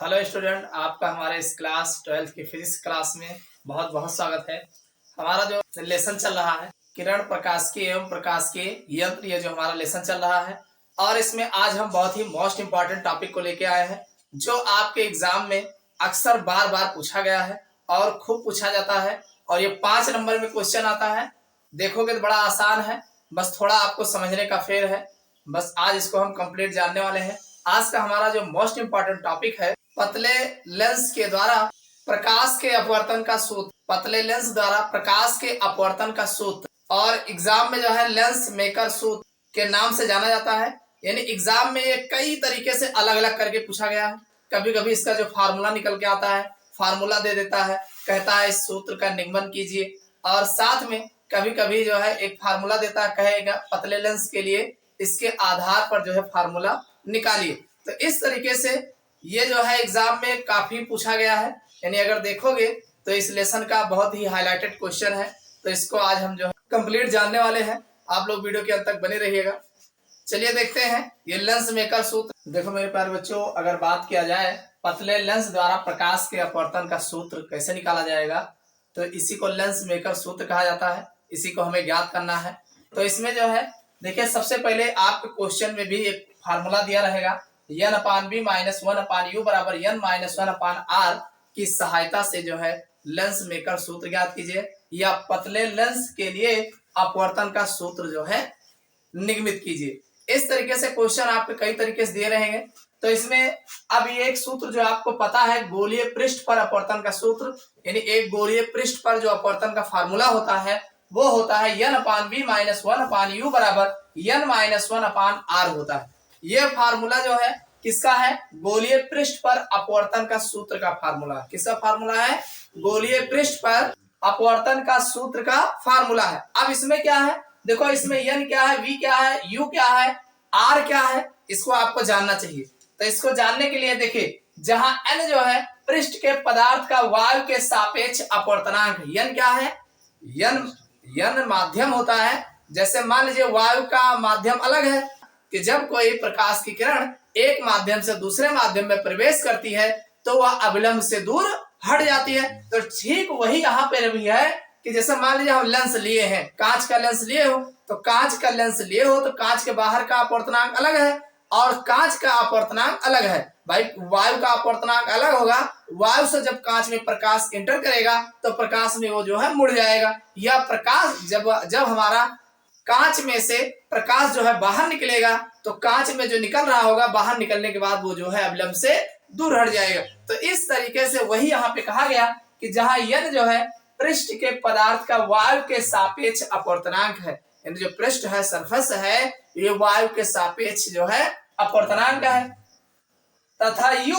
Hello student, आपका हमारे इस क्लास 12th की फिजिक्स क्लास में बहुत बहुत स्वागत है। हमारा जो लेसन चल रहा है किरण प्रकाश के एवं प्रकाश के यंत्र, ये जो हमारा लेसन चल रहा है और इसमें आज हम बहुत ही मोस्ट इंपॉर्टेंट टॉपिक को लेके आए हैं जो आपके एग्जाम में अक्सर बार बार पूछा गया है और खूब पूछा जाता है और ये 5 नंबर में क्वेश्चन आता है। देखोगे तो बड़ा आसान है, बस थोड़ा आपको समझने का फेर है। बस आज इसको हम कंप्लीट जानने वाले हैं। आज का हमारा जो मोस्ट इंपॉर्टेंट टॉपिक है पतले लेंस के द्वारा प्रकाश के अपवर्तन का सूत्र। पतले लेंस द्वारा प्रकाश के अपवर्तन का सूत्र और एग्जाम में जो है लेंस मेकर सूत्र के नाम से जाना जाता है। यानी एग्जाम में ये कई तरीके से अलग अलग करके पूछा गया है। कभी कभी इसका जो फार्मूला निकल के आता है, फार्मूला दे देता है, कहता है इस सूत्र का निगमन कीजिए, और साथ में कभी कभी जो है एक फार्मूला देता है, कहेगा पतले लेंस के लिए इसके आधार पर जो है फार्मूला निकालिए। तो इस तरीके से ये जो है एग्जाम में काफी पूछा गया है। यानी अगर देखोगे तो इस लेसन का बहुत ही हाईलाइटेड क्वेश्चन है, तो इसको आज हम जो है कंप्लीट जानने वाले हैं। आप लोग वीडियो के अंत तक बने रहिएगा। चलिए देखते हैं ये लेंस मेकर सूत्र। देखो मेरे प्यारे बच्चों, अगर बात किया जाए पतले लेंस द्वारा प्रकाश के अपवर्तन का सूत्र कैसे निकाला जाएगा, तो इसी को लेंस मेकर सूत्र कहा जाता है। इसी को हमें ज्ञात करना है। तो इसमें जो है देखिए, सबसे पहले आपके क्वेश्चन में भी एक फार्मूला दिया रहेगा, n/b - 1/u बराबर n - 1/r की सहायता से जो है लेंस मेकर सूत्र ज्ञात कीजिए, या पतले लेंस के लिए अपवर्तन का सूत्र जो है निगमित कीजिए। इस तरीके से क्वेश्चन आपके कई तरीके से दिए रहेंगे। तो इसमें अब ये एक सूत्र जो आपको पता है, गोलीय पृष्ठ पर अपवर्तन का सूत्र, यानी एक गोलीय पृष्ठ पर जो अपवर्तन का फार्मूला होता है वो होता है n/b - 1/u बराबर n - 1/r होता है। ये फार्मूला जो है किसका है? गोलीय पृष्ठ पर अपवर्तन का सूत्र का फार्मूला। किसका फार्मूला है? गोलीय पृष्ठ पर अपवर्तन का सूत्र का फार्मूला है। अब इसमें क्या है, देखो इसमें n क्या है, v क्या है, u क्या है, r क्या है, इसको आपको जानना चाहिए। तो इसको जानने के लिए देखिए, जहां n जो है पृष्ठ के पदार्थ का वायु के सापेक्ष अपवर्तनांक, n क्या है, n माध्यम होता है। जैसे मान लीजिए वायु का माध्यम अलग है कि जब कोई प्रकाश की किरण एक माध्यम से दूसरे माध्यम में प्रवेश करती है तो वह अविलंब से दूर हट जाती है। तो ठीक वही यहाँ पे भी है कि जैसे मान लीजिए हम लेंस लिए हैं, कांच का लेंस लिए हो, तो कांच का लेंस लिए हो तो कांच के बाहर का अपवर्तनांक अलग है और कांच का अपवर्तनांक अलग है। भाई वायु का अपवर्तनांक अलग होगा, वायु से जब कांच में प्रकाश एंटर करेगा तो प्रकाश में वो जो है मुड़ जाएगा, या प्रकाश जब हमारा कांच में से प्रकाश जो है बाहर निकलेगा तो कांच में जो निकल रहा होगा, बाहर निकलने के बाद वो जो है अविलंब से दूर हट जाएगा। तो इस तरीके से वही यहाँ पे कहा गया कि जहां n जो है पृष्ठ के पदार्थ का वायु के सापेक्ष अपवर्तनांक है, यानी जो पृष्ठ है, सरफेस है, ये वायु के सापेक्ष जो है अपवर्तनांक है, तथा u,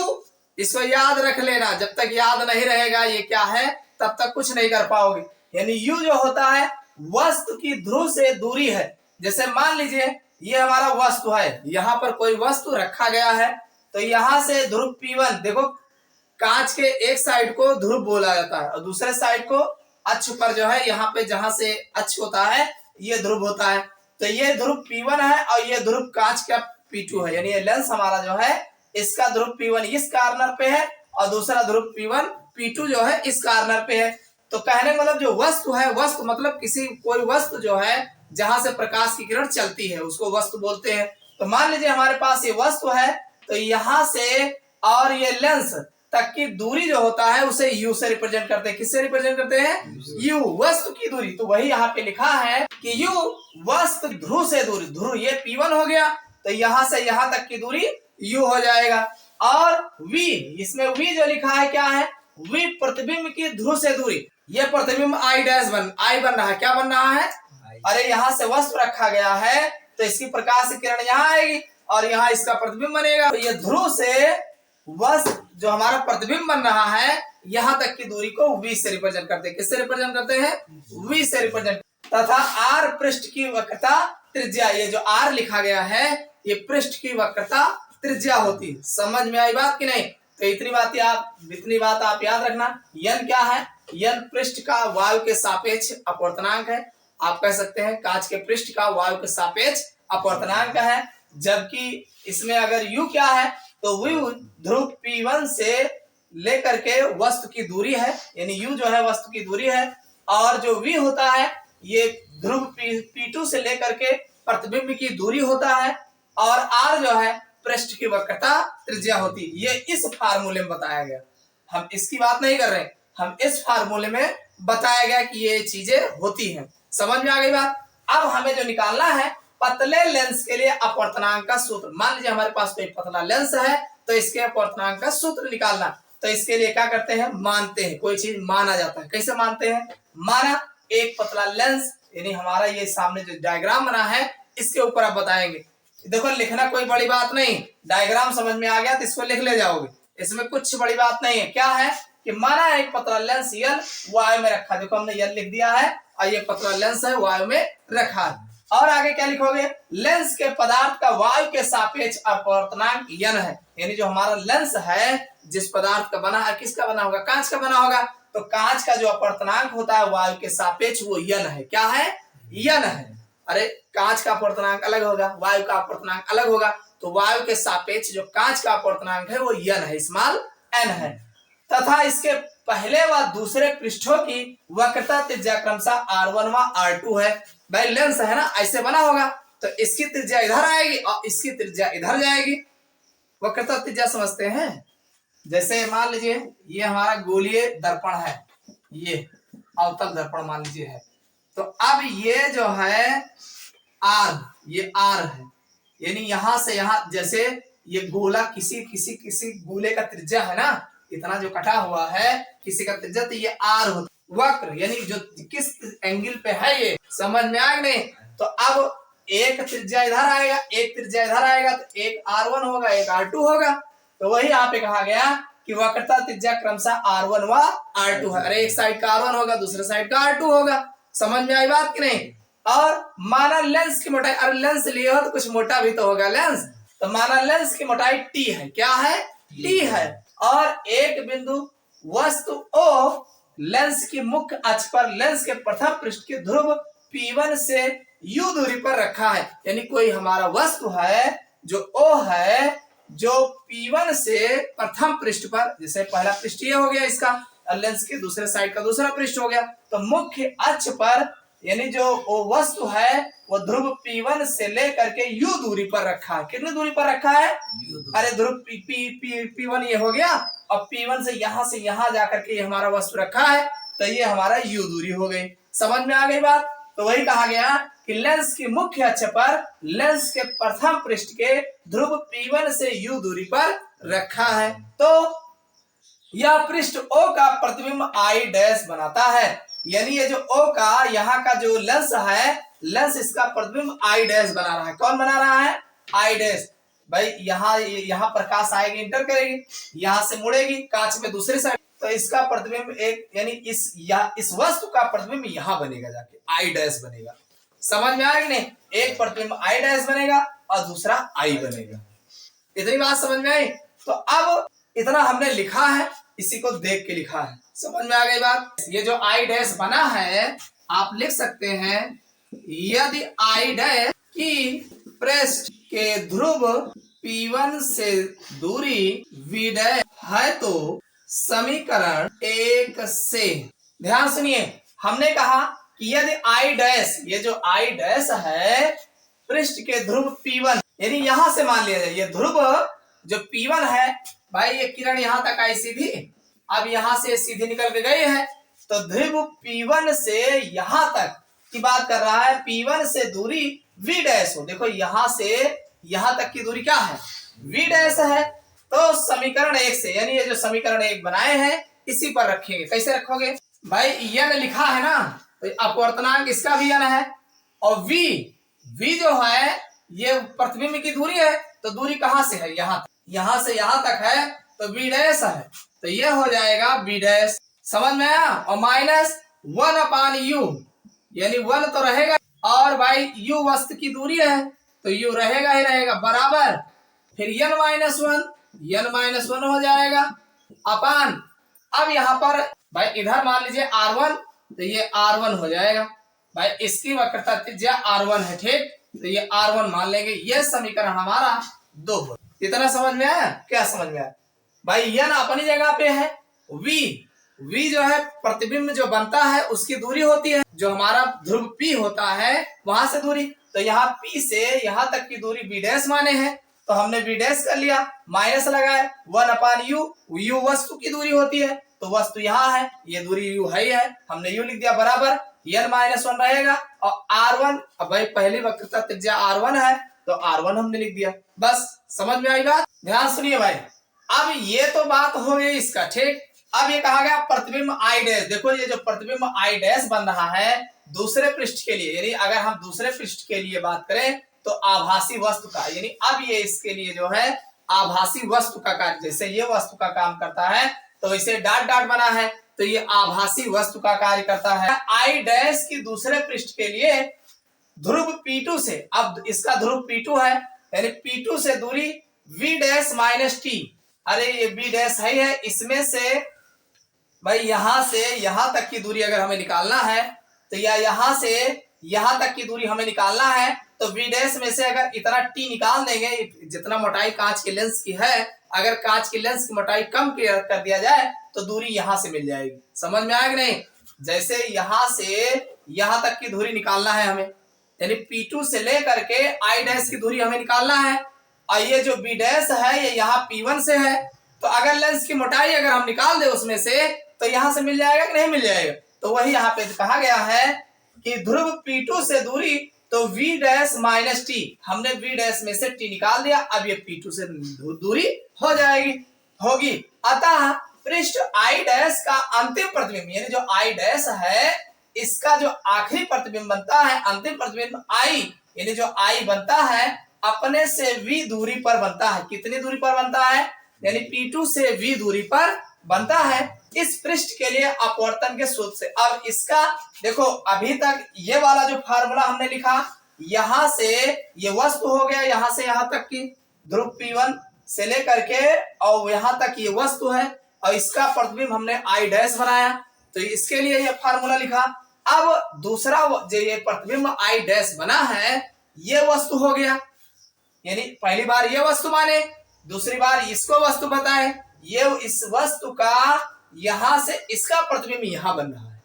इसको याद रख लेना। जब तक याद नहीं रहेगा ये क्या है तब तक कुछ नहीं कर पाओगे। यानी u जो होता है वस्तु की ध्रुव से दूरी है। जैसे मान लीजिए ये हमारा वस्तु है, यहाँ पर कोई वस्तु रखा गया है, तो यहाँ से ध्रुव P1, देखो कांच के एक साइड को ध्रुव बोला जाता है और दूसरे साइड को अक्ष पर जो है, यहाँ पे जहां से अक्ष होता है ये ध्रुव होता है। तो ये ध्रुव P1 है और ये ध्रुव कांच का P2 है। यानी ये लेंस हमारा जो है इसका ध्रुव P1 इस कार्नर पे है और दूसरा ध्रुव P1 P2 जो है इस कार्नर पे है। तो कहने मतलब जो वस्तु है, वस्तु मतलब कोई वस्तु जो है जहां से प्रकाश की किरण चलती है उसको वस्तु बोलते हैं। तो मान लीजिए हमारे पास ये वस्तु है, तो यहाँ से और ये लेंस तक की दूरी जो होता है उसे u से रिप्रेजेंट करते हैं। किससे रिप्रेजेंट करते हैं? u, वस्तु की दूरी। तो वही यहाँ पे लिखा है कि u वस्तु ध्रुव से दूरी, ध्रुव ये P1 हो गया, तो यहाँ से यहाँ तक की दूरी u हो जाएगा। और v, इसमें v जो लिखा है क्या है? v प्रतिबिंब की ध्रुव से दूरी। ये प्रतिबिंब I' बन रहा है। क्या बन रहा है? अरे यहाँ से वस्तु रखा गया है तो इसकी प्रकाश की किरण यहाँ आएगी और यहाँ इसका प्रतिबिंब बनेगा। तो ये ध्रुव से वस्तु जो हमारा प्रतिबिंब बन रहा है यहाँ तक की दूरी को v से रिप्रेजेंट करते हैं। किससे रिप्रेजेंट करते हैं? v से रिप्रेजेंट। तथा r पृष्ठ की वक्रता त्रिज्या, ये जो r लिखा गया है ये पृष्ठ की वक्रता त्रिज्या होती है। समझ में आई बात कि नहीं? तो इतनी बात आप याद रखना। n क्या है? n पृष्ठ का वायु के सापेक्ष अपवर्तनांक है। आप कह सकते हैं कांच के पृष्ठ का वायु के सापेक्ष अपवर्तनांक है। जबकि इसमें अगर u क्या है? तो u ध्रुव P1 से लेकर के वस्तु की दूरी है, यानी u जो है वस्तु की दूरी है, और जो v होता है ये ध्रुव P2 से लेकर के प्रतिबिंब की दूरी होता है, और r जो है पृष्ठ की वक्रता त्रिज्या होती है। ये इस फार्मूले में बताया गया, हम इसकी बात नहीं कर रहे, हम इस फार्मूले में बताया गया कि ये चीजें होती हैं। समझ में आ गई बात। अब हमें जो निकालना है पतले लेंस के लिए अपवर्तनांक का सूत्र। मान लीजिए हमारे पास कोई पतला लेंस है तो इसके अपवर्तनांक का सूत्र निकालना। तो इसके लिए क्या करते हैं, मानते हैं, कोई चीज माना जाता है। कैसे मानते हैं, माना एक पतला लेंस, यानी हमारा ये सामने जो डायग्राम बना है इसके ऊपर आप बताएंगे। देखो लिखना कोई बड़ी बात नहीं, डायग्राम समझ में आ गया तो इसको लिख ले जाओगे, इसमें कुछ बड़ी बात नहीं है। क्या है कि माना एक पतला लेंस यल वायु में रखा, देखो हमने यल लिख दिया है और ये पतला लेंस है वायु में रखा है। और आगे क्या लिखोगे, लेंस के पदार्थ का वायु के सापेक्ष अपवर्तनांक यन है, यानी जो हमारा लेंस है जिस पदार्थ का बना है, किसका बना होगा, कांच का बना होगा, तो कांच का जो अपवर्तनांक होता है वायु के सापेक्ष वो यन है। क्या है, यन है। अरे कांच का अपवर्तनांक अलग होगा, वायु का अपवर्तनांक अलग होगा, तो वायु के सापेक्ष जो कांच का अपवर्तनांक है वो यन है, स्मॉल एन है। तथा इसके पहले व दूसरे पृष्ठों की वक्रता त्रिज्या क्रमशः R1 व R2 है। भाई लेंस है ना, ऐसे बना होगा तो इसकी त्रिज्या इधर आएगी और इसकी त्रिज्या इधर जाएगी। वक्रता त्रिज्या समझते हैं, जैसे मान लीजिए ये हमारा गोलीय दर्पण है, ये अवतल दर्पण मान लीजिए है, तो अब ये जो है R, ये R है, यानी यहां से यहां, जैसे ये गोला किसी गोले का त्रिज्या है ना, इतना जो कटा हुआ है किसी का त्रिज्या, तो ये R होता है। वक्र यानी जो किस एंगल पे है ये, समझ में आएगा नहीं। तो अब एक त्रिज्या इधर आएगा, एक त्रिज्या इधर आएगा, तो एक R1 होगा, एक R2 होगा। तो वही यहाँ पे कहा गया कि वक्रता त्रिज्या क्रमशः R1 व R2 है। अरे एक साइड का R1 होगा, दूसरे साइड का R2 होगा। समझ में आई बात कि नहीं। और माना लेंस की मोटाई, अरे लेंस लिए हो तो कुछ मोटा भी तो होगा लेंस, तो माना लेंस की मोटाई T है। क्या है, T है। और एक बिंदु वस्तु O लेंस की मुख्य अक्ष पर लेंस के प्रथम पृष्ठ के ध्रुव P1 से U दूरी पर रखा है, यानी कोई हमारा वस्तु है जो O है, जो P1 से प्रथम पृष्ठ पर, जैसे पहला पृष्ठ ये हो गया इसका, और लेंस के दूसरे साइड का दूसरा पृष्ठ हो गया, तो मुख्य अक्ष पर यानी जो वो वस्तु है वो ध्रुव P1 से लेकर के U दूरी पर रखा है। कितनी दूरी पर रखा है, अरे ध्रुव P1 ये हो गया, और P1 से यहां जाकर के ये हमारा वस्तु रखा है, तो ये हमारा U दूरी हो गई। समझ में आ गई बात। तो वही कहा गया कि लेंस की मुख्य अक्ष पर लेंस के प्रथम पृष्ठ के ध्रुव P1 से U दूरी पर रखा है। तो यह पृष्ठ O का प्रतिबिंब I डैश बनाता है, यानी ये जो O का यहाँ का जो लेंस है, लेंस इसका प्रतिबिंब I डैश बना रहा है। कौन बना रहा है, I डैश। भाई यहाँ प्रकाश आएगी, इंटर करेगी, यहाँ से मुड़ेगी कांच में दूसरी साइड, तो इसका प्रतिबिंब एक, यानी इस वस्तु का प्रतिबिंब यहाँ बनेगा, जाके I डैश बनेगा। समझ में आएगी नहीं, एक प्रतिबिंब I डैश बनेगा और दूसरा I बनेगा। इतनी बात समझ में आई। तो अब इतना हमने लिखा है, इसी को देख के लिखा है। समझ में आ गई बात। ये जो I डैश बना है आप लिख सकते हैं, यदि I डैश की पृष्ठ के ध्रुव P1 से दूरी V डैश है तो समीकरण 1 से, ध्यान सुनिए, हमने कहा कि यदि I डैश, ये जो I डैश है पृष्ठ के ध्रुव P1, यानी यहां से मान लिया जाए ये ध्रुव जो P1 है, भाई ये किरण यहां तक आई सीधी, अब यहां से सीधी निकल के गई है, तो ध्रुव P1 से यहां तक की बात कर रहा है, P1 से दूरी V डैश हो। देखो यहां से यहां तक की दूरी क्या है, V डैश है। तो समीकरण 1 से, यानी ये जो समीकरण 1 बनाए हैं इसी पर रखेंगे। कैसे रखोगे भाई, यन लिखा है ना, तो अपवर्तनांक इसका भी यन है, और V जो है ये प्रतिबिंब की दूरी है, तो दूरी कहां से है, यहां से यहां तक है, तो V डैश है, तो ये हो जाएगा V डैश। समझ में आया। और माइनस 1/U, यानी 1 तो रहेगा, और भाई U वस्तु की दूरी है तो U रहेगा ही रहेगा, बराबर फिर n-1 हो जाएगा अपान, अब यहाँ पर भाई इधर मान लीजिए R1, तो ये R1 हो जाएगा, भाई इसकी वक्रता त्रिज्या R1 है, ठीक, तो ये R1 मान लेंगे। ये समीकरण हमारा 2 हो। इतना समझ में आया? क्या समझ में आया भाई? n अपनी जगह पे है, v जो है प्रतिबिंब जो बनता है उसकी दूरी होती है, जो हमारा ध्रुव p होता है वहां से दूरी। तो यहाँ p से यहाँ तक की दूरी b डैश माने है, तो हमने b डैश कर लिया, माइनस लगाए 1/u, u वस्तु की दूरी होती है, तो वस्तु यहाँ है, ये दूरी u है ही है, हमने u लिख दिया बराबर n-1 रहेगा। और r1, अब भाई पहली वक्रता त्रिज्या r1 है तो r1 हमने लिख दिया। बस समझ में आई बात? ध्यान सुनिए भाई, अब ये तो बात हो गई इसका, ठीक। अब ये कहा गया प्रतिबिंब I डैश। देखो ये जो प्रतिबिंब I डैश बन रहा है दूसरे पृष्ठ के लिए, यानी अगर हम दूसरे पृष्ठ के लिए बात करें तो आभासी वस्तु का, यानी अब ये इसके लिए जो है आभासी वस्तु का कार्य, जैसे ये वस्तु का काम करता है तो इसे डॉट डॉट बना है, तो ये आभासी वस्तु का कार्य करता है। I डैश की दूसरे पृष्ठ के लिए ध्रुव P2 से, अब इसका ध्रुव P2 है, यानी P2 से दूरी v डैश माइनस t। अरे ये b डैश है, इसमें से भाई यहां से यहां तक की दूरी अगर हमें निकालना है तो या यहां से यहां तक की दूरी हमें निकालना है, तो v डैश में से अगर इतना t निकाल देंगे, जितना मोटाई कांच के लेंस की है, अगर कांच की लेंस की मोटाई कम कर दिया जाए तो दूरी यहां से मिल जाएगी। समझ में आया कि नहीं? जैसे यहां से यहां तक की दूरी निकालना है हमें, यानी P2 से लेकर के I डैश की दूरी हमें निकालना है, और ये जो b डैश है ये यहाँ P1 से है, तो अगर लेंस की मोटाई अगर हम निकाल दे उसमें से तो यहां से मिल जाएगा कि नहीं मिल जाएगा? तो वही यहाँ पे कहा गया है कि ध्रुव P2 से दूरी तो v डैश माइनस t, हमने v डैश में से t निकाल दिया, अब ये P2 से दूरी हो जाएगी होगी। अतः पृष्ठ I डैश का अंतिम प्रतिबिंब, यानी जो I डैश है इसका जो आखिरी प्रतिबिंब बनता है, अंतिम प्रतिबिंब I, यानी जो I बनता है अपने से v दूरी पर बनता है। कितनी दूरी पर बनता है? यानी P2 से v दूरी पर बनता है, इस पृष्ठ के लिए अपवर्तन के सूत्र से। अब इसका देखो, अभी तक ये वाला जो फार्मूला हमने लिखा, यहां से ये वस्तु हो गया, यहां से यहां तक की ध्रुव P1 से लेकर के और यहां तक ये वस्तु है, और इसका प्रतिबिंब हमने I डैश बनाया, तो इसके लिए ये फार्मूला लिखा। अब दूसरा जो ये प्रतिबिंब I डैश बना है ये वस्तु हो गया, यानी पहली बार ये वस्तु माने, दूसरी बार इसको वस्तु बताए, ये इस वस्तु का यहां से इसका प्रतिबिंब यहां बन रहा है।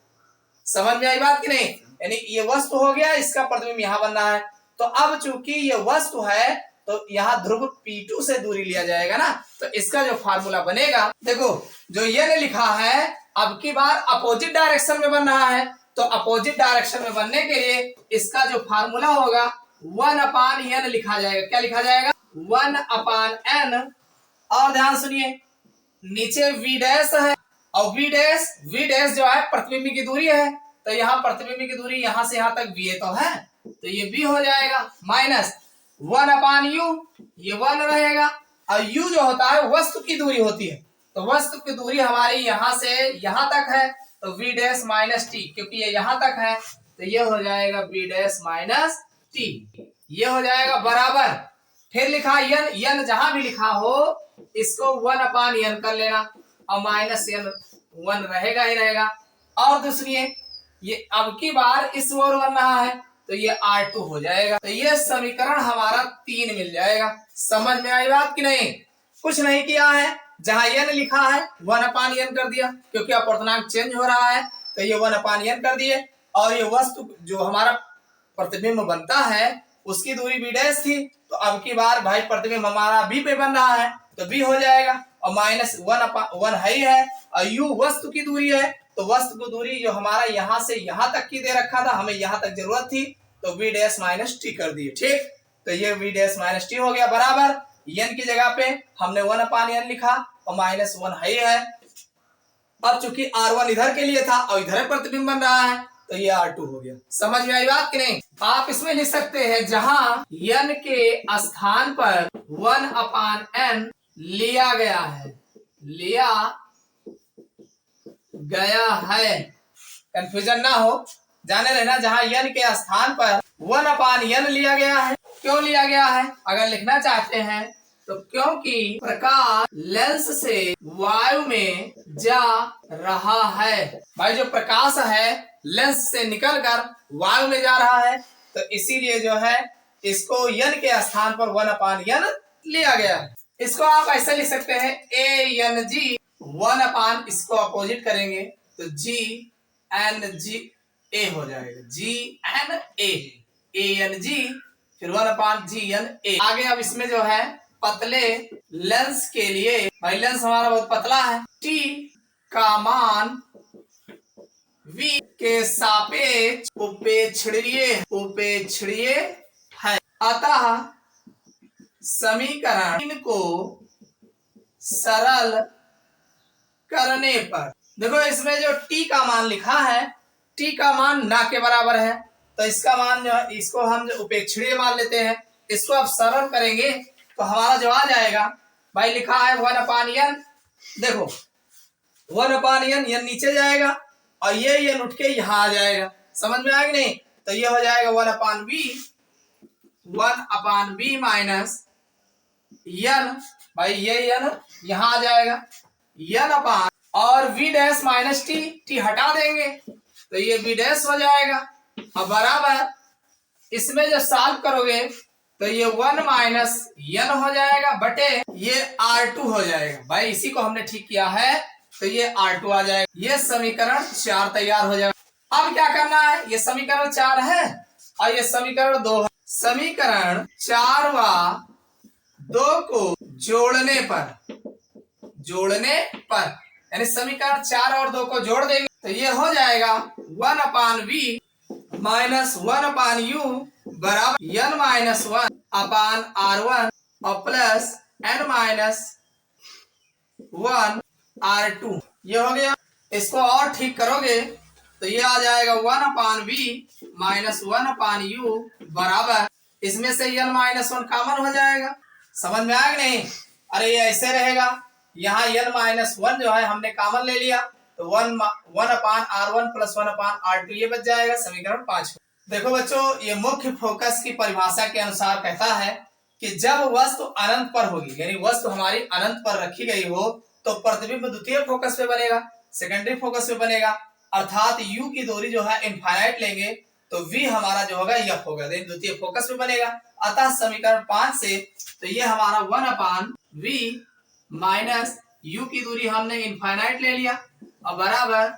समझ में आई बात कि नहीं? यानी ये वस्तु हो गया, इसका प्रतिबिंब यहां बन रहा है, तो अब चूंकि ये वस्तु है तो यहाँ ध्रुव P2 से दूरी लिया जाएगा ना, तो इसका जो फार्मूला बनेगा, देखो जो ये लिखा है अब की बार अपोजिट डायरेक्शन में बन रहा है, तो अपोजिट डायरेक्शन में बनने के लिए इसका जो फार्मूला होगा 1/n लिखा जाएगा। क्या लिखा जाएगा? 1/n। और ध्यान सुनिए, नीचे v डैश है, और v डैश जो है प्रतिबिंब की दूरी है, तो यहाँ प्रतिबिंब की दूरी यहां से यहां तक v तो है, तो ये v हो जाएगा माइनस 1/u, ये 1 रहेगा, और u जो होता है वस्तु की दूरी होती है, तो वस्तु की दूरी हमारी यहां से यहां तक है, तो v डैश माइनस t, क्योंकि ये यहां तक है तो ये हो जाएगा v डैश माइनस t, ये हो जाएगा बराबर। फिर लिखा n जहां भी लिखा हो इसको 1/n कर लेना, और माइनस n 1 रहेगा ही रहेगा। और दूसरी ये अब की बार इस ओर बन रहा है तो ये R2 हो जाएगा, तो ये समीकरण हमारा 3 मिल जाएगा। समझ में आई बात कि नहीं? कुछ नहीं किया है, जहां n लिखा है 1/n कर दिया, क्योंकि अपवर्तनांक चेंज हो रहा है तो ये 1/n कर दिए, और ये वस्तु जो हमारा प्रतिबिंब बनता है उसकी दूरी b डैश थी, तो अब की बार भाई प्रतिबिंब हमारा b पे बन रहा है तो b हो जाएगा, और माइनस 1/1 है ही है, और u वस्तु की दूरी है, तो वस्तु की दूरी जो हमारा यहाँ से यहाँ तक की दे रखा था, हमें यहाँ तक जरूरत थी, तो v डैश माइनस t कर दिए। ठीक, तो ये v डैश माइनस t हो गया बराबर, n की जगह पे हमने 1/n लिखा, और माइनस 1 है ही है। अब चूंकि r1 इधर के लिए था और इधर प्रतिबिंब बन रहा है तो ये R2 हो गया। समझ में आई बात कि नहीं? आप इसमें लिख सकते हैं जहां n के स्थान पर 1/n लिया गया है, कंफ्यूजन ना हो, जाने रहना, जहां n के स्थान पर 1/n लिया गया है। क्यों लिया गया है अगर लिखना चाहते हैं तो क्योंकि प्रकाश लेंस से वायु में जा रहा है। भाई जो प्रकाश है लेंस से निकलकर वायु में जा रहा है, तो इसीलिए जो है इसको n के स्थान पर 1/n लिया गया है। इसको आप ऐसे लिख सकते हैं ए एन जी 1 इसको अपोजिट करेंगे तो जी एन जी ए हो जाएगा, G N A N G फिर 1/GN A। आगे अब इसमें जो है पतले लेंस के लिए, भाई लेंस हमारा बहुत पतला है, टी का मान V के सापेक्ष उपेक्षणीय है। अतः समीकरण को सरल करने पर, देखो इसमें जो t का मान लिखा है, t का मान ना के बराबर है, तो इसका मान जो है इसको हम जो उपेक्षणीय मान लेते हैं, इसको आप सरल करेंगे तो हमारा जो आ जाएगा, भाई लिखा है 1/n, देखो 1/n, n नीचे जाएगा और ये उठ के यहाँ आ जाएगा, समझ में आएगा नहीं? तो ये हो जाएगा 1/b माइनस n, भाई ये n यहाँ आ जाएगा, n अपान और v डैश माइनस t हटा देंगे तो ये v डैश हो जाएगा। अब बराबर इसमें जब सॉल्व करोगे तो ये 1 माइनस n हो जाएगा बटे ये R2 हो जाएगा, भाई इसी को हमने ठीक किया है तो ये R2 आ जाएगा। ये समीकरण 4 तैयार हो जाएगा। अब क्या करना है, ये समीकरण 4 है और ये समीकरण 2 है। समीकरण 4 व 2 को जोड़ने पर यानी समीकरण 4 और 2 को जोड़ देंगे तो ये हो जाएगा 1/v माइनस 1/u बराबर n माइनस 1/r1 और प्लस n माइनस 1/r2। ये हो गया। इसको और ठीक करोगे तो ये आ जाएगा 1/v माइनस 1/u बराबर, इसमें से n माइनस 1 कॉमन हो जाएगा, समझ में आएगा नहीं? अरे ये ऐसे रहेगा, यहाँ n माइनस 1 जो है हमने कॉमन ले लिया तो 1/r1 प्लस 1/r2 ये बच जाएगा, समीकरण 5। देखो बच्चों, ये मुख्य फोकस की परिभाषा के अनुसार कहता है कि जब वस्तु अनंत पर होगी, यानी वस्तु हमारी अनंत पर रखी गई हो तो प्रतिबिंब द्वितीय फोकस पे बनेगा, सेकेंडरी फोकस पे बनेगा, अर्थात u की दूरी जो है इनफाइनाइट लेंगे तो v हमारा जो होगा f होगा, द्वितीय फोकस पे बनेगा। अतः समीकरण 5 से तो ये हमारा 1/v माइनस u की दूरी हमने इनफाइनाइट ले लिया और बराबर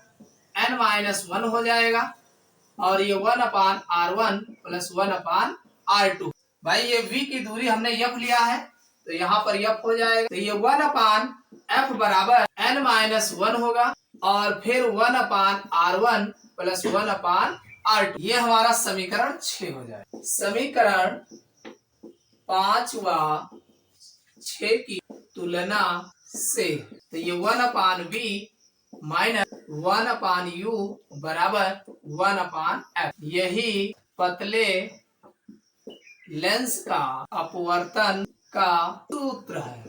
n माइनस 1 हो जाएगा और ये 1/r1 प्लस 1/r2। भाई ये v की दूरी हमने f लिया है तो यहाँ पर f हो जाएगा, तो ये 1/f बराबर n माइनस 1 होगा और फिर 1/r1 प्लस 1/r2। ये हमारा समीकरण 6 हो जाएगा। समीकरण 5 व 6 की तुलना से तो ये 1/v माइनस 1/u बराबर 1/f, यही पतले लेंस का अपवर्तन का सूत्र है।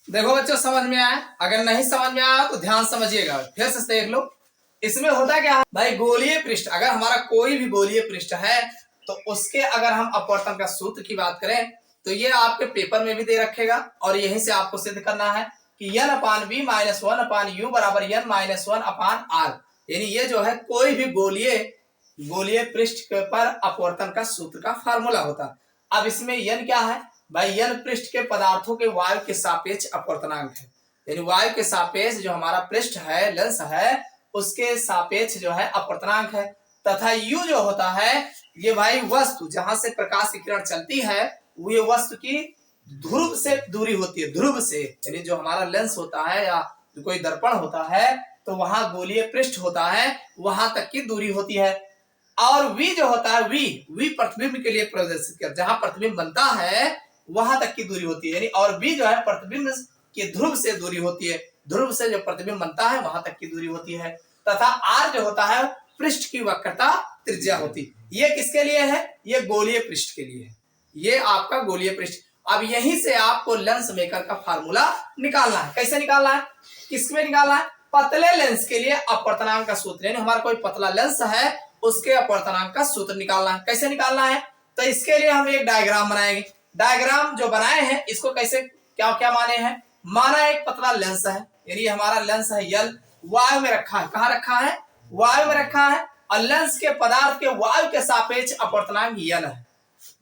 देखो बच्चों, समझ में आया? अगर नहीं समझ में आया तो ध्यान समझिएगा, फिर से देख लो। इसमें होता क्या है भाई, गोलीय पृष्ठ, अगर हमारा कोई भी गोलीय पृष्ठ है तो उसके अगर हम अपवर्तन का सूत्र की बात करें तो ये आपके पेपर में भी दे रखेगा और यहीं से आपको सिद्ध करना है कि n/v माइनस 1/u बराबर n माइनस 1/r, यानी ये जो है कोई भी गोलीय पृष्ठ के पर अपवर्तन का सूत्र का फार्मूला होता है। अब इसमें n क्या है भाई, n पृष्ठ के पदार्थों के वायु के सापेक्ष अपवर्तनांक है, यानी वायु के सापेक्ष जो हमारा पृष्ठ है, लेंस है, उसके सापेक्ष जो है अपवर्तनांक है। तथा u जो होता है ये भाई वस्तु जहां से प्रकाश की किरण चलती है वो ये वस्तु की ध्रुव से दूरी होती है, ध्रुव से, यानी जो हमारा लेंस होता है या जो कोई दर्पण होता है तो वहां गोलीय पृष्ठ होता है, वहां तक की दूरी होती है। और v जो होता है v प्रतिबिंब के लिए प्रदर्शित कर, जहां प्रतिबिंब बनता है वहां तक की दूरी होती है, यानी और v जो है प्रतिबिंब की ध्रुव से दूरी होती है, ध्रुव से जो प्रतिबिंब बनता है वहां तक की दूरी होती है। तथा r जो होता है पृष्ठ की वक्रता त्रिज्या होती है। ये किसके लिए है, ये गोलीय पृष्ठ के लिए है, ये आपका गोलीय पृष्ठ। अब यहीं से आपको लेंस मेकर का फार्मूला निकालना है। कैसे निकालना है, किसमें निकालना है, पतले लेंस के लिए अपवर्तनांक का सूत्र, यानी हमारा कोई पतला लेंस है उसके अपवर्तनांक का सूत्र निकालना है। कैसे निकालना है, तो इसके लिए हम एक डायग्राम बनाएंगे। डायग्राम जो बनाए हैं इसको कैसे क्या क्या माने हैं, माना एक पतला लेंस है, यानी हमारा लेंस है यल, वायु में रखा है, कहाँ रखा है, वायु में रखा है, और लेंस के पदार्थ के वायु के सापेक्ष अपवर्तनांक n है।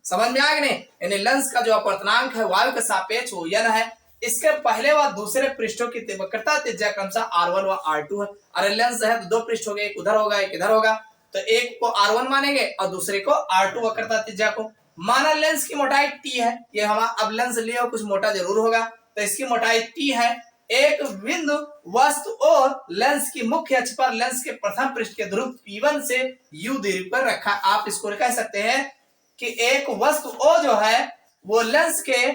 समझ में आएगा नहीं, यानी लेंस का जो अपवर्तनांक है वायु के सापेक्ष वो n है। इसके पहले व दूसरे पृष्ठों की वक्रता त्रिज्या क्रमशः R1 व R2 है। अरे लेंस है तो दो पृष्ठ हो गए, एक उधर होगा एक इधर होगा, तो एक को R1 मानेंगे और दूसरे को R2 वक्रता त्रिज्या को। माना लेंस की मोटाई T है, ये हमारा अब लेंस लिया कुछ मोटा जरूर होगा, तो इसकी मोटाई T है। एक बिंदु वस्तु O लेंस की मुख्य अक्ष पर लेंस के प्रथम पृष्ठ के ध्रुव P1 से U दूरी पर रखा। आप इसको कह सकते हैं कि एक वस्तु O जो है वो लेंस के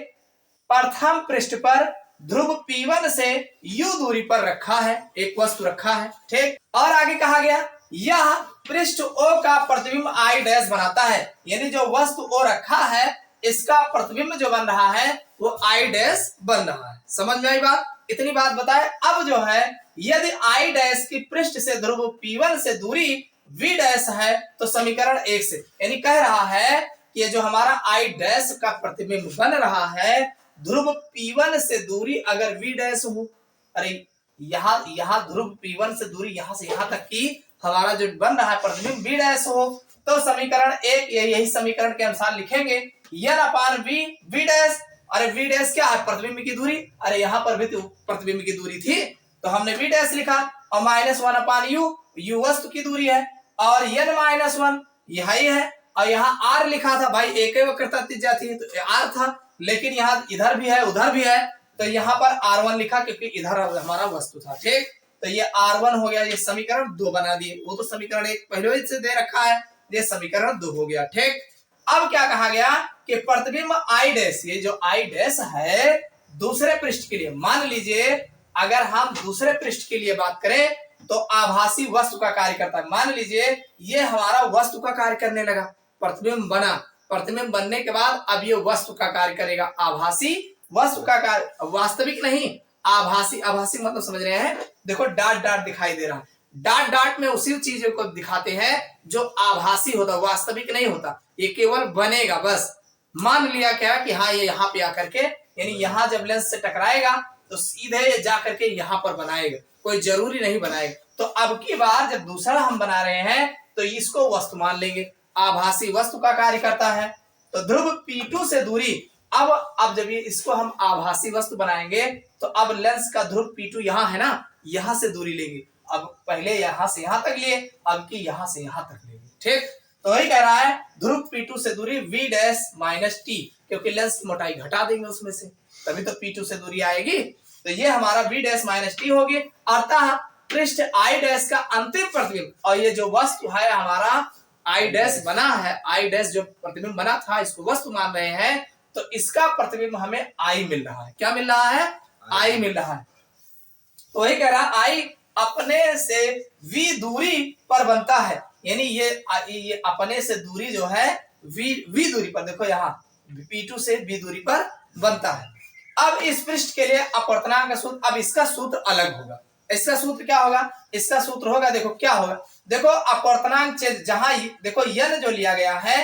प्रथम पृष्ठ पर ध्रुव P1 से U दूरी पर रखा है, एक वस्तु रखा है, ठीक। और आगे कहा गया यह पृष्ठ O का प्रतिबिंब I डैश बनाता है, यानी जो वस्तु O रखा है इसका प्रतिबिंब जो बन रहा है वो I डैश बन रहा है। समझ में आई बात? इतनी बात बताए। अब जो है यदि I डैश की पृष्ठ से ध्रुव P1 से दूरी V डैश है तो समीकरण 1 से, यानी कह रहा है कि ये जो हमारा I डैश का प्रतिबिंब बन रहा है ध्रुव P1 से दूरी अगर V डैश हो, अरे यहाँ ध्रुव P1 से दूरी यहाँ से यहाँ तक की हमारा जो बन रहा है प्रतिबिंब V डैश हो, तो समीकरण 1 यही समीकरण के अनुसार लिखेंगे N अपान V डैश। अरे V डैश क्या है? प्रतिबिंब की दूरी। अरे यहाँ पर भी तो प्रतिबिंब की दूरी थी तो हमने V डैश लिखा, और -1 अपान U वस्तु की दूरी है, और N-1 यही है, और यहाँ R लिखा था भाई, एक ही वक्रता त्रिज्या थी तो R था, लेकिन यहाँ इधर भी है उधर भी है तो यहाँ पर R1 लिखा क्योंकि इधर हमारा वस्तु था, ठीक। तो ये R1 हो गया, ये समीकरण 2 बना दिए। वो तो समीकरण 1 पहले से दे रखा है, ये समीकरण 2 हो गया, ठीक। अब क्या कहा गया कि प्रतिबिंब I डैश, ये जो I डैश है दूसरे पृष्ठ के लिए, मान लीजिए अगर हम दूसरे पृष्ठ के लिए बात करें तो आभासी वस्तु का कार्य करता है। मान लीजिए ये हमारा वस्तु का कार्य करने लगा, प्रतिबिंब बना, प्रतिबिंब बनने के बाद अब ये वस्तु का कार्य करेगा, आभासी वस्तु का कार्य, वास्तविक नहीं आभासी। आभासी मतलब समझ रहे हैं? देखो डाट डाट दिखाई दे रहा है, डाट डाट में उसी चीजों को दिखाते हैं जो आभासी होता, वास्तविक नहीं होता, ये केवल बनेगा बस। मान लिया क्या कि हाँ ये यहाँ पे आकर के, यानी यहाँ जब लेंस से टकराएगा तो सीधे ये जा करके यहाँ पर बनाएगा, कोई जरूरी नहीं बनाएगा। तो अब की बार जब दूसरा हम बना रहे हैं तो इसको वस्तु मान लेंगे, आभासी वस्तु का कार्य करता है। तो ध्रुव P2 से दूरी, अब जब ये इसको हम आभासी वस्तु बनाएंगे तो अब लेंस का ध्रुव P2 यहाँ है ना, यहाँ से दूरी लेंगे। अब पहले यहाँ से यहाँ तक लिए, अब की यहाँ से यहाँ तक लेंगे, ठीक। तो वही कह रहा है ध्रुव P2 से दूरी V डैश माइनस T, क्योंकि लेंस की मोटाई घटा देंगे उसमें से, तभी तो P2 से दूरी आएगी। तो ये हमारा V डैश माइनस T होगी, अर्थात पृष्ठ I डैश का अंतिम प्रतिबिंब, और ये जो वस्तु है हमारा I डैश बना है, I डैश जो प्रतिबिंब बना था इसको वस्तु मान रहे हैं, तो इसका प्रतिबिंब हमें I मिल रहा है। क्या मिल रहा है? I मिल रहा है। तो वही कह रहा I अपने से V दूरी पर बनता है, यानी ये अपने से दूरी जो है V दूरी पर, देखो यहाँ P2 से V दूरी पर बनता है। अब इस पृष्ठ के लिए अपवर्तनांक का सूत्र, अब इसका सूत्र अलग होगा। इसका सूत्र क्या होगा? इसका सूत्र होगा, देखो क्या होगा, देखो अपवर्तनांक चेंज, जहां देखो n जो लिया गया है,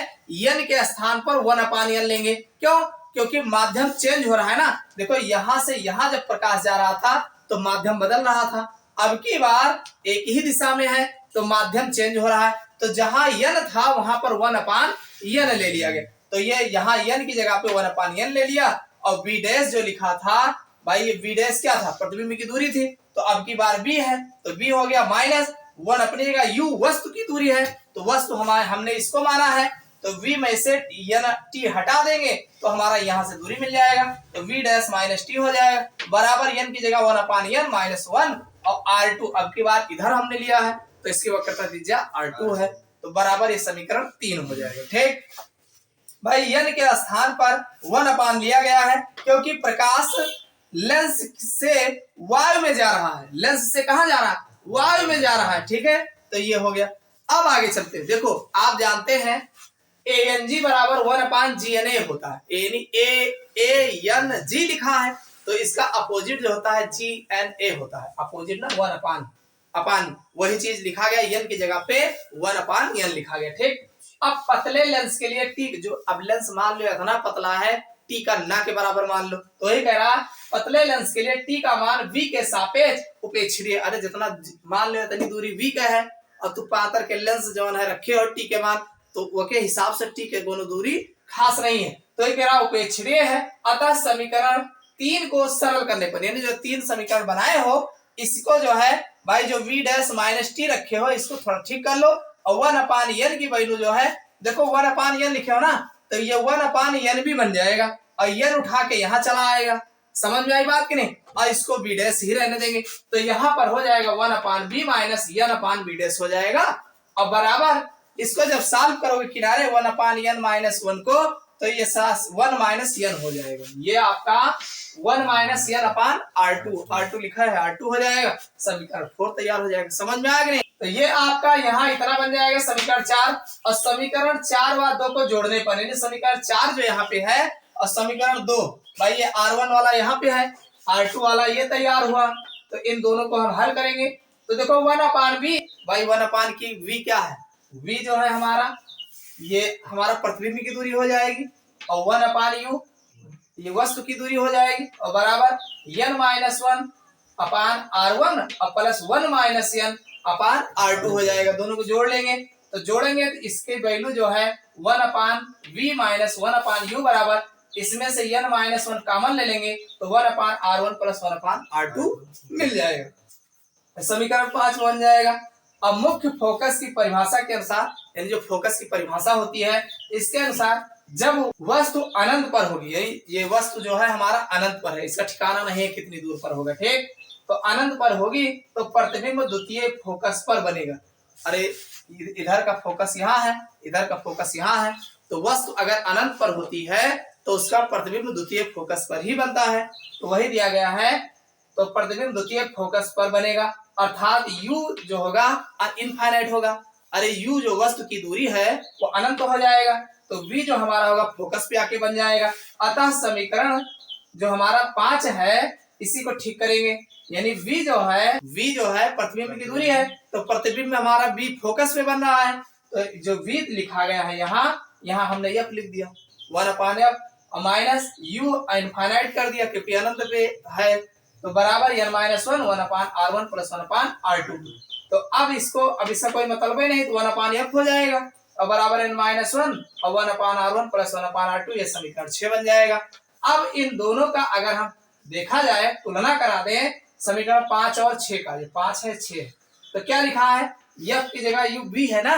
n के स्थान पर 1/n लेंगे। क्यों? क्योंकि माध्यम चेंज हो रहा है ना। देखो यहां से यहां जब प्रकाश जा रहा था तो माध्यम बदल रहा था, अब की बार एक ही दिशा में है तो माध्यम चेंज हो रहा है, तो जहां n था वहां पर 1/n ले लिया गया। तो ये यहाँ n की जगह पे 1/n ले लिया, और V डैश जो लिखा था भाई, ये V डैश क्या था? प्रतिबिंब की दूरी थी, तो अब की बार B है तो B हो गया -1 अपनी जगह U वस्तु की दूरी है, तो वस्तु हमने इसको माना है, तो V में से T हटा देंगे तो हमारा यहाँ से दूरी मिल जाएगा, तो V डैश माइनस T हो जाएगा, बराबर n की जगह 1/n -1, और R2 अब की बार इधर हमने लिया है तो इसकी वक्रता त्रिज्या R2 है, तो बराबर ये समीकरण 3 हो जाएगा, ठीक। भाई n के स्थान पर 1/n लिया गया है क्योंकि प्रकाश लेंस से वायु में जा रहा है, लेंस से कहां जा रहा है? वायु में जा रहा है, ठीक है। तो ये हो गया। अब आगे चलते हैं, देखो आप जानते हैं ANG बराबर 1/GNA होता है, यानी ANG लिखा है तो इसका अपोजिट जो होता है GNA होता है, अपोजिट ना 1/, वही चीज लिखा गया, n की जगह पे 1/n लिखा गया, ठीक। अब पतले लेंस के लिए T जो, अब लेंस मान लो इतना पतला है T का ना के बराबर मान लो, तो वही कह रहा है पतले लेंस के लिए T का मान V के सापेक्ष उपेक्षणीय, अरे जितना मान लो इतनी दूरी V का है और तू पातर के लेंस जो है रखे और T के मान, तो वो के हिसाब से T के दोनों दूरी खास नहीं है, तो ये कह रहा उपेक्षणीय है, अतः समीकरण तीन को सरल करने पर, यानी जो तीन समीकरण बनाए हो इसको जो है भाई जो v डैश माइनस टी रखे हो इसको थोड़ा ठीक कर लो, और 1/n की वैल्यू जो है देखो 1/n लिखे हो ना, तो ये 1/n भी बन जाएगा और n उठा के यहाँ चला आएगा। समझ में आई बात कि नहीं? और इसको b डैश ही रहने देंगे, तो यहाँ पर हो जाएगा 1/b माइनस n/b डैश हो जाएगा। और बराबर इसको जब सॉल्व करोगे किनारे 1/n माइनस 1 को, तो ये 1 माइनस n हो जाएगा। ये आपका 1 माइनस n/r2, r2 लिखा है r2 हो जाएगा, समीकरण 4 तैयार हो जाएगा। समझ में आ गया नहीं? तो ये आपका यहाँ इतना बन जाएगा समीकरण 4, और समीकरण 4 व 2 को जोड़ने पर, यानी समीकरण 4 जो यहाँ पे है और समीकरण 2 भाई ये r1 वाला यहाँ पे है, r2 वाला ये तैयार हुआ, तो इन दोनों को हम हल करेंगे। तो देखो 1/v भाई 1 की v क्या है, v जो है हमारा ये हमारा प्रतिबिंब की दूरी हो जाएगी, और 1/u ये वस्तु की दूरी हो जाएगी, और बराबर n माइनस 1/r1 और प्लस 1 माइनस n/r2 हो जाएगा। दोनों को जोड़ लेंगे, तो जोड़ेंगे तो इसके वैल्यू जो है 1/v माइनस 1/u बराबर, इसमें से n माइनस 1 कॉमन ले लेंगे तो 1/r1 प्लस 1/r2 मिल जाएगा। समीकरण 5 बन जाएगा। अब मुख्य फोकस की परिभाषा के अनुसार, यानी जो फोकस की परिभाषा होती है इसके अनुसार, जब वस्तु अनंत पर होगी, ये वस्तु जो है हमारा अनंत पर है, इसका ठिकाना नहीं है कितनी दूर पर होगा, ठीक, तो अनंत पर होगी तो प्रतिबिंब द्वितीय फोकस पर बनेगा। अरे इधर का फोकस यहाँ है, इधर का फोकस यहाँ है, तो वस्तु अगर अनंत पर होती है तो उसका प्रतिबिंब द्वितीय फोकस पर ही बनता है, तो वही दिया गया है, तो प्रतिबिंब द्वितीय फोकस पर बनेगा, अर्थात u जो होगा इनफाइनाइट होगा। अरे u जो वस्तु की दूरी है वो अनंत हो जाएगा, तो v जो हमारा होगा फोकस पे आके बन जाएगा। अतः समीकरण जो हमारा 5 है इसी को ठीक करेंगे, यानी v जो है प्रतिबिंब की दूरी है, तो प्रतिबिंब हमारा v फोकस पे बन रहा है, तो जो v लिखा गया है यहाँ हमने f लिख दिया 1/f और माइनस u इनफाइनाइट कर दिया क्योंकि अनंत पे है, तो बराबर n minus 1 1/r1 plus 1/r2। तो अब इसका कोई मतलब ही नहीं, तो 1/f हो जाएगा और बराबर n माइनस 1 और 1/r1 प्लस 1/r2, ये समीकरण 6 बन जाएगा। अब इन दोनों का अगर हम देखा जाए, तुलना करा दें समीकरण 5 और 6 का, ये 5 है 6, तो क्या लिखा है, f की जगह u b है ना,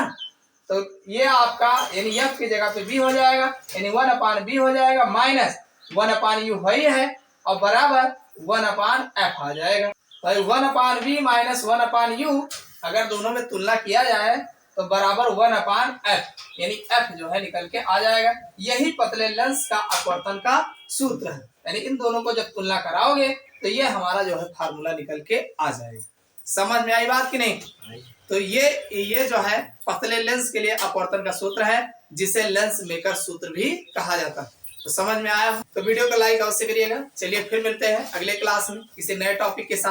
तो ये आपका यानी f की जगह पे b हो जाएगा, यानी 1/b हो जाएगा माइनस 1/u वही है और बराबर 1/f आ जाएगा। भाई 1/v माइनस 1/u अगर दोनों में तुलना किया जाए तो बराबर 1/f, यानी f जो है निकल के आ जाएगा। यही पतले लेंस का अपवर्तन का सूत्र है, यानी इन दोनों को जब तुलना कराओगे तो ये हमारा जो है फार्मूला निकल के आ जाएगा। समझ में आई बात कि नहीं? तो ये जो है पतले लेंस के लिए अपवर्तन का सूत्र है, जिसे लेंस मेकर सूत्र भी कहा जाता है। तो समझ में आया? तो वीडियो को लाइक अवश्य करिएगा। चलिए फिर मिलते हैं अगले क्लास में किसी नए टॉपिक के साथ।